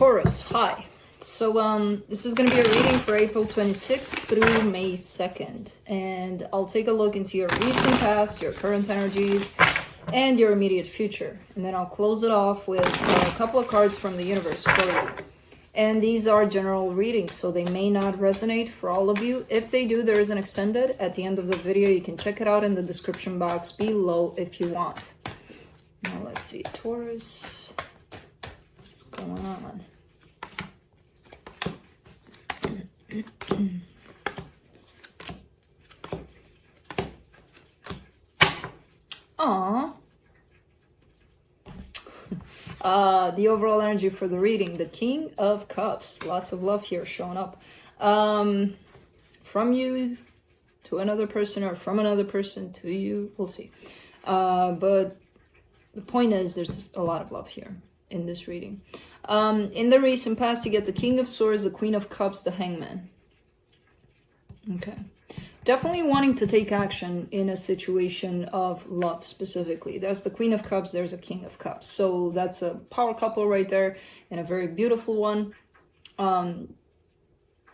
Taurus, hi. So this is going to be a reading for April 26th through May 2nd. And I'll take a look into your recent past, your current energies, and your immediate future. And then I'll close it off with a couple of cards from the universe for you. And these are general readings, so they may not resonate for all of you. If they do, there is an extended at the end of the video. You can check it out in the description box below if you want. Now let's see, Taurus, what's going on? The overall energy for the reading, the King of Cups. Lots of love here showing up. From you to another person, or from another person to you, we'll see. But the point is, there's a lot of love here in this reading. In the recent past, you get the King of Swords, the Queen of Cups, the Hangman. Okay. Definitely wanting to take action in a situation of love specifically. There's the Queen of Cups, there's a King of Cups. So that's a power couple right there, and a very beautiful one.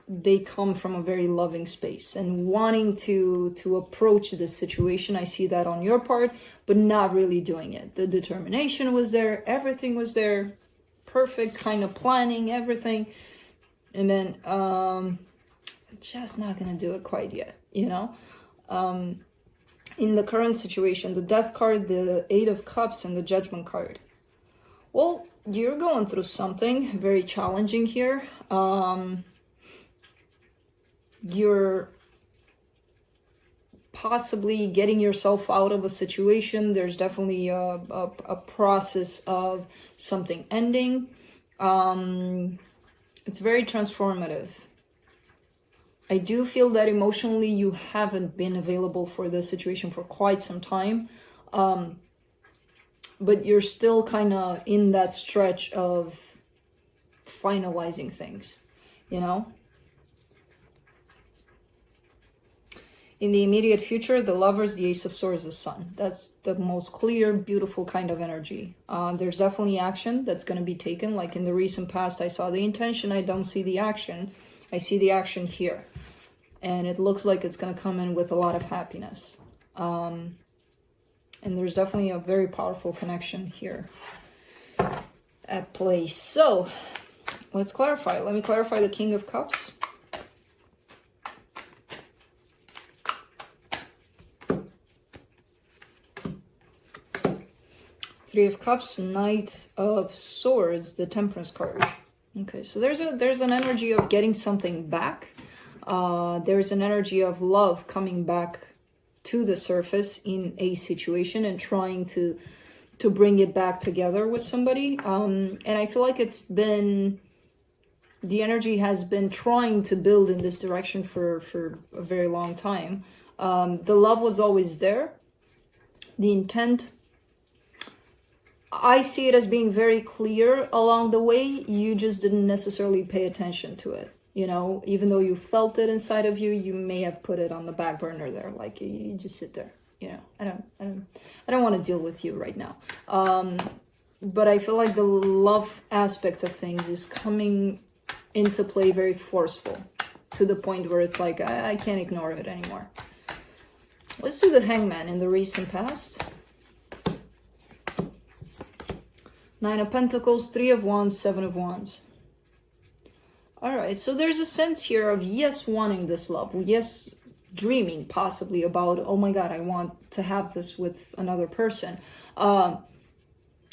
They come from a very loving space and wanting to approach this situation. I see that on your part, but not really doing it. The determination was there, everything was there, perfect kind of planning, everything. And then just not gonna do it quite yet, you know. In the current situation, the Death card, the Eight of Cups, and the Judgment card. Well, you're going through something very challenging here. You're possibly getting yourself out of a situation. There's definitely a process of something ending. It's very transformative. I do feel that emotionally you haven't been available for this situation for quite some time. But you're still kind of in that stretch of finalizing things, you know? In the immediate future, the Lovers, the Ace of Swords, the Sun. That's the most clear, beautiful kind of energy. There's definitely action that's going to be taken. Like in the recent past, I saw the intention, I don't see the action. I see the action here. And it looks like it's going to come in with a lot of happiness. And there's definitely a very powerful connection here at play. So, let's clarify. Let me clarify the King of Cups. Three of Cups, Knight of Swords, the Temperance card. Okay, so there's an energy of getting something back. There's an energy of love coming back to the surface in a situation and trying to bring it back together with somebody. And I feel like the energy has been trying to build in this direction for a very long time. The love was always there. The intent, I see it as being very clear along the way. You just didn't necessarily pay attention to it. You know, even though you felt it inside of you, you may have put it on the back burner there. Like you just sit there, you know, I don't want to deal with you right now. But I feel like the love aspect of things is coming into play very forceful, to the point where it's like, I can't ignore it anymore. Let's do the Hangman in the recent past. Nine of Pentacles, Three of Wands, Seven of Wands. All right, so there's a sense here of, yes, wanting this love. Yes, dreaming possibly about, oh my God, I want to have this with another person. But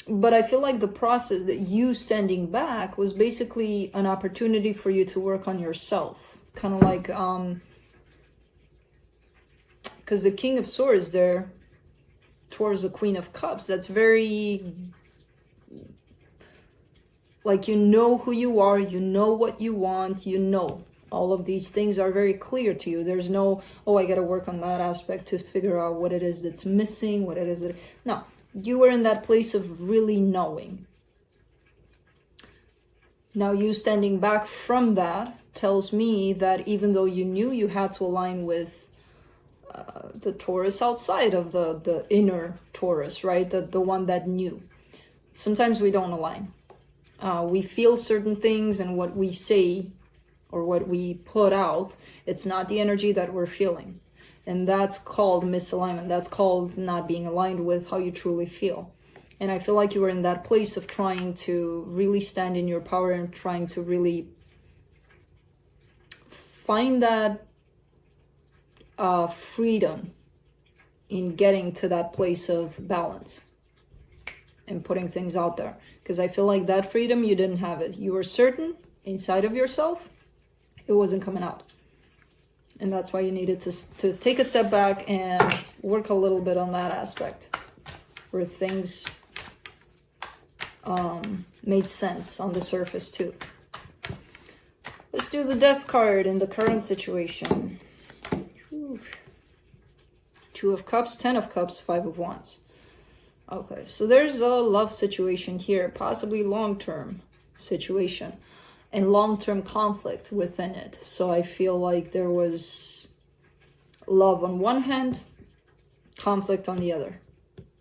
I feel like the process that you standing back was basically an opportunity for you to work on yourself. Kind of like, because the King of Swords there towards the Queen of Cups, that's very... like, you know who you are, you know what you want, you know. All of these things are very clear to you. There's no, oh, I got to work on that aspect to figure out what it is that's missing, what it is that... No, you were in that place of really knowing. Now, you standing back from that tells me that even though you knew you had to align with the Taurus outside of the inner Taurus, right? The one that knew. Sometimes we don't align. We feel certain things, and what we say or what we put out, it's not the energy that we're feeling. And that's called misalignment. That's called not being aligned with how you truly feel. And I feel like you were in that place of trying to really stand in your power and trying to really find that freedom in getting to that place of balance and putting things out there. Because I feel like that freedom, you didn't have it. You were certain inside of yourself, it wasn't coming out. And that's why you needed to take a step back and work a little bit on that aspect where things made sense on the surface too. Let's do the Death card in the current situation. Whew. 2 of Cups, 10 of Cups, 5 of Wands. Okay, so there's a love situation here, possibly long-term situation and long-term conflict within it. So I feel like there was love on one hand, conflict on the other.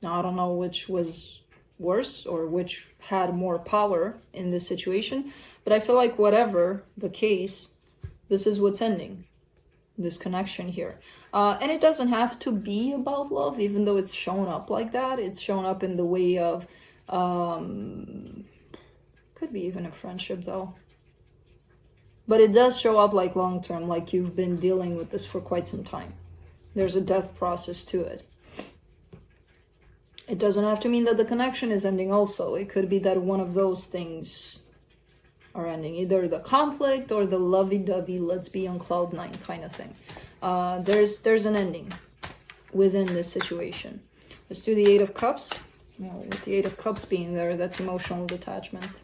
Now, I don't know which was worse or which had more power in this situation, but I feel like whatever the case, this is what's ending, this connection here. And it doesn't have to be about love, even though it's shown up like that. It's shown up in the way of, could be even a friendship though. But it does show up like long-term, like you've been dealing with this for quite some time. There's a death process to it. It doesn't have to mean that the connection is ending also. It could be that one of those things are ending. Either the conflict or the lovey-dovey, let's be on cloud 9 kind of thing. There's an ending within this situation. Let's do the 8 of Cups. Well, with the 8 of Cups being there, that's emotional detachment.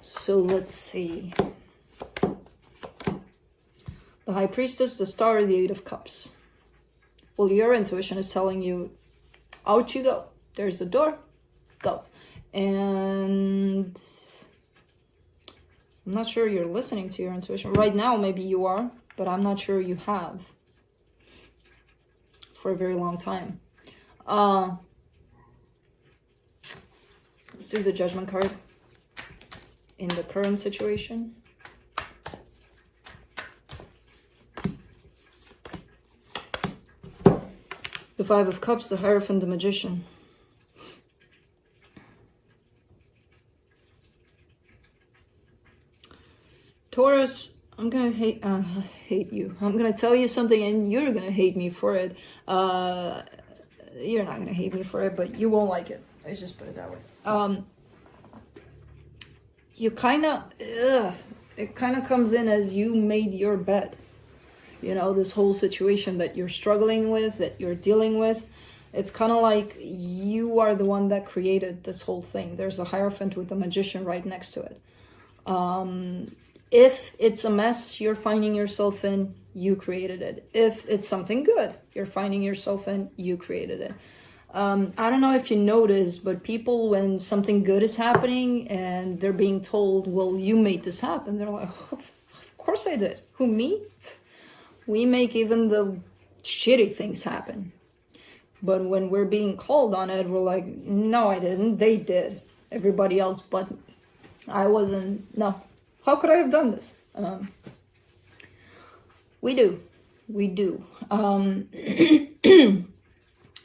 So let's see. The High Priestess, the Star, the 8 of Cups. Well, your intuition is telling you, out you go. There's the door. Go. And I'm not sure you're listening to your intuition. Right now, maybe you are, but I'm not sure you have for a very long time. Let's do the Judgment card in the current situation. The 5 of Cups, the Hierophant, the Magician. Taurus, I'm gonna hate you. I'm gonna tell you something and you're gonna hate me for it. You're not gonna hate me for it, but you won't like it. Let's just put it that way. You kind of, it kind of comes in as you made your bed. You know, this whole situation that you're struggling with, that you're dealing with, it's kind of like you are the one that created this whole thing. There's a Hierophant with the Magician right next to it. If it's a mess you're finding yourself in, you created it. If it's something good you're finding yourself in, you created it. I don't know if you notice, but people, when something good is happening and they're being told, well, you made this happen, they're like, oh, of course I did. Who, me? We make even the shitty things happen. But when we're being called on it, we're like, no, I didn't. They did. Everybody else, but I wasn't. No. How could I have done this? We do. We do.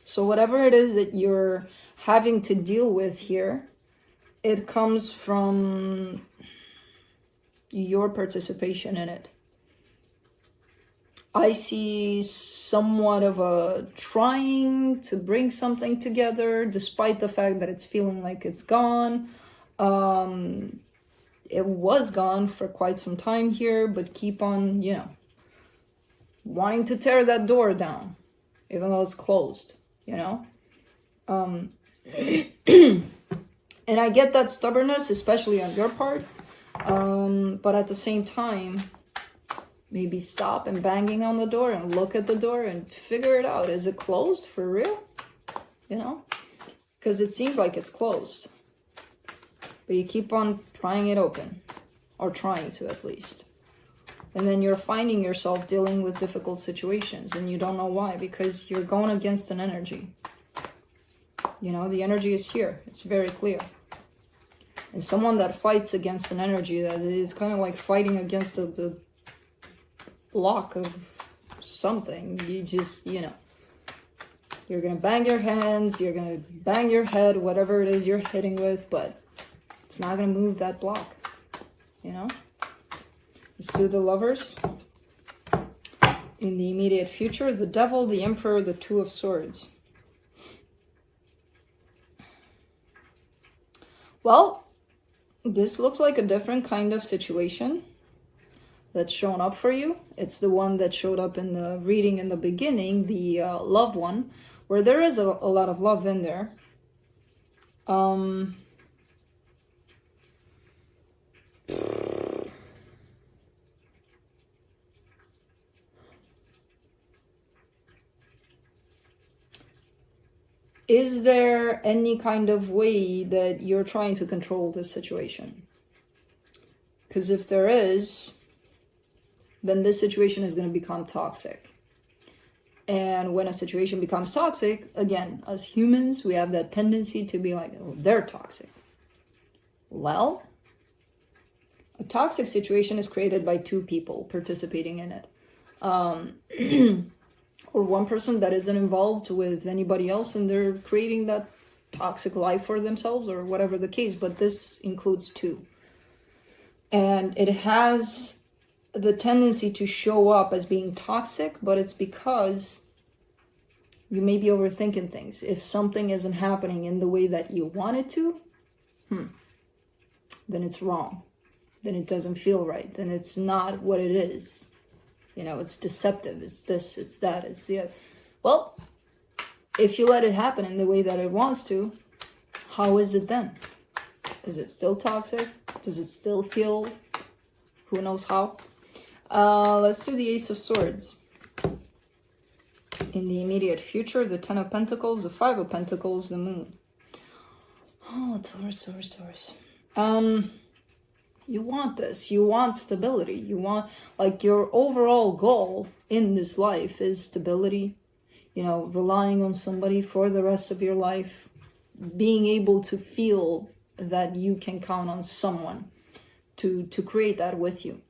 So whatever it is that you're having to deal with here, it comes from your participation in it. I see somewhat of a trying to bring something together, despite the fact that it's feeling like it's gone. It was gone for quite some time here, but keep on, you know, wanting to tear that door down, even though it's closed, you know? And I get that stubbornness, especially on your part, but at the same time, maybe stop and banging on the door and look at the door and figure it out. Is it closed for real? You know? Because it seems like it's closed. But you keep on prying it open. Or trying to, at least. And then you're finding yourself dealing with difficult situations. And you don't know why. Because you're going against an energy. You know, the energy is here. It's very clear. And someone that fights against an energy that is kind of like fighting against the block of something. You just, you know, you're going to bang your hands, you're going to bang your head, whatever it is you're hitting with, but it's not going to move that block, you know? Let's do the Lovers. In the immediate future, the Devil, the Emperor, the Two of Swords. Well, this looks like a different kind of situation that's shown up for you. It's the one that showed up in the reading in the beginning, the love one, where there is a lot of love in there. Is there any kind of way that you're trying to control this situation? Because if there is, then this situation is going to become toxic. And when a situation becomes toxic, again, as humans, we have that tendency to be like, oh, they're toxic. Well, a toxic situation is created by two people participating in it. Or one person that isn't involved with anybody else and they're creating that toxic life for themselves or whatever the case, but this includes two. And it has the tendency to show up as being toxic, but it's because you may be overthinking things. If something isn't happening in the way that you want it to, then it's wrong. Then it doesn't feel right. Then it's not what it is. You know, it's deceptive. It's this, it's that, it's the other. Well, if you let it happen in the way that it wants to, how is it then? Is it still toxic? Does it still feel who knows how? Let's do the Ace of Swords. In the immediate future, the Ten of Pentacles, the Five of Pentacles, the Moon. Oh, Taurus. You want this. You want stability. You want, like, your overall goal in this life is stability. You know, relying on somebody for the rest of your life. Being able to feel that you can count on someone to create that with you.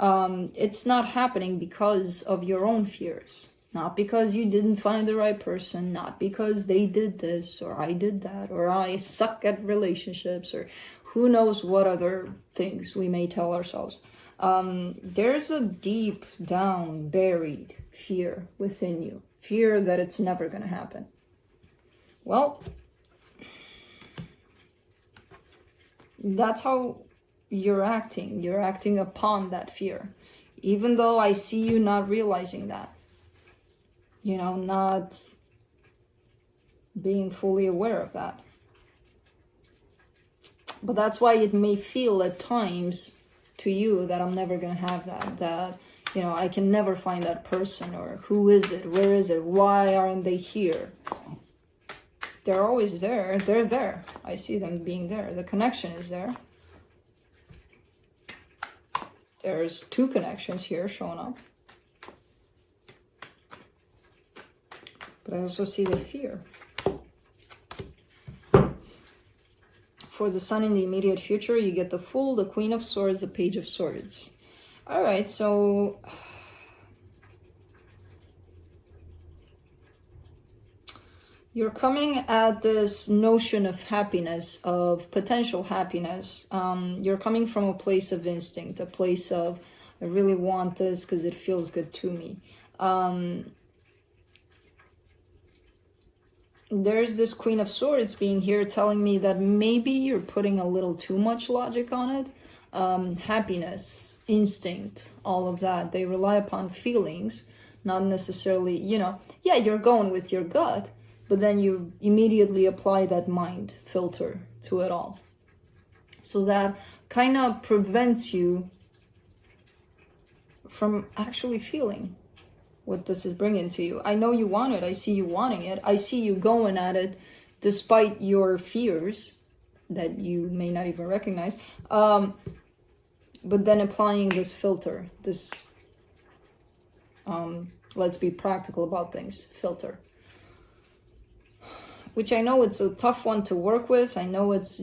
It's not happening because of your own fears. Not because you didn't find the right person. Not because they did this or I did that. Or I suck at relationships or who knows what other things we may tell ourselves. There's a deep down buried fear within you. Fear that it's never going to happen. Well, that's how you're acting. You're acting upon that fear. Even though I see you not realizing that. You know, not being fully aware of that. But that's why it may feel at times to you that I'm never going to have that. That, you know, I can never find that person. Or who is it? Where is it? Why aren't they here? They're always there. They're there. I see them being there. The connection is there. There's two connections here showing up. But I also see the fear. For the Sun in the immediate future, you get the Fool, the Queen of Swords, the Page of Swords. All right, so you're coming at this notion of happiness, of potential happiness. You're coming from a place of instinct, a place of, I really want this because it feels good to me. There's this Queen of Swords being here telling me that maybe you're putting a little too much logic on it. Happiness, instinct, all of that. They rely upon feelings, not necessarily, you know, yeah, you're going with your gut, but then you immediately apply that mind filter to it all. So that kind of prevents you from actually feeling what this is bringing to you. I know you want it. I see you wanting it. I see you going at it despite your fears that you may not even recognize. But then applying this filter, this let's be practical about things, filter. which I know it's a tough one to work with. I know it's,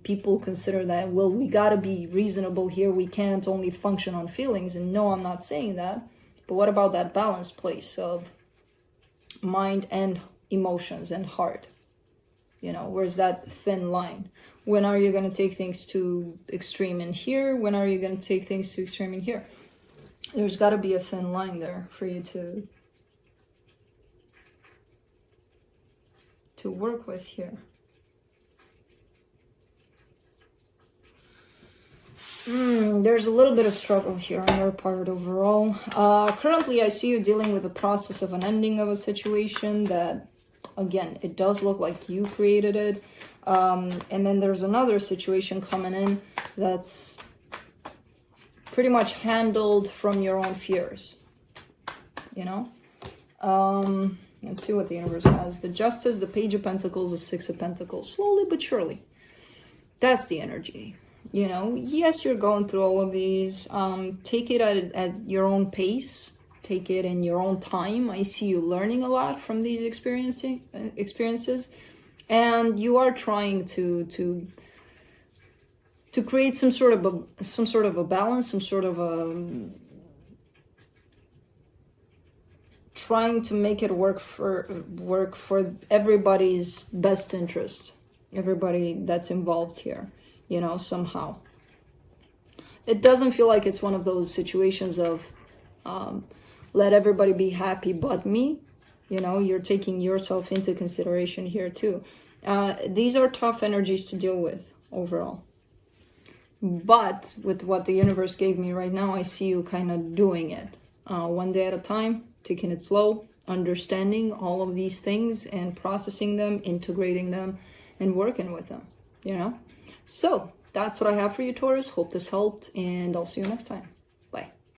people consider that, well, we gotta be reasonable here. We can't only function on feelings. And no, I'm not saying that. But what about that balanced place of mind and emotions and heart? You know, where's that thin line? When are you going to take things to extreme in here? When are you going to take things to extreme in here? There's got to be a thin line there for you to work with here. There's a little bit of struggle here on your part overall. Currently, I see you dealing with the process of an ending of a situation that, again, it does look like you created it. And then there's another situation coming in that's pretty much handled from your own fears, you know? Let's see what the universe has. The Justice, the Page of Pentacles, the Six of Pentacles. Slowly but surely. That's the energy. You know, yes, you're going through all of these. Take it at your own pace. Take it in your own time. I see you learning a lot from these experiences. And you are trying to create some sort of a balance, some sort of a, trying to make it work for everybody's best interest, everybody that's involved here, you know, somehow. It doesn't feel like it's one of those situations of let everybody be happy but me. You know, you're taking yourself into consideration here too. These are tough energies to deal with overall. But with what the universe gave me right now, I see you kind of doing it. One day at a time, taking it slow, understanding all of these things and processing them, integrating them, and working with them, you know? So that's what I have for you, Taurus. Hope this helped, and I'll see you next time.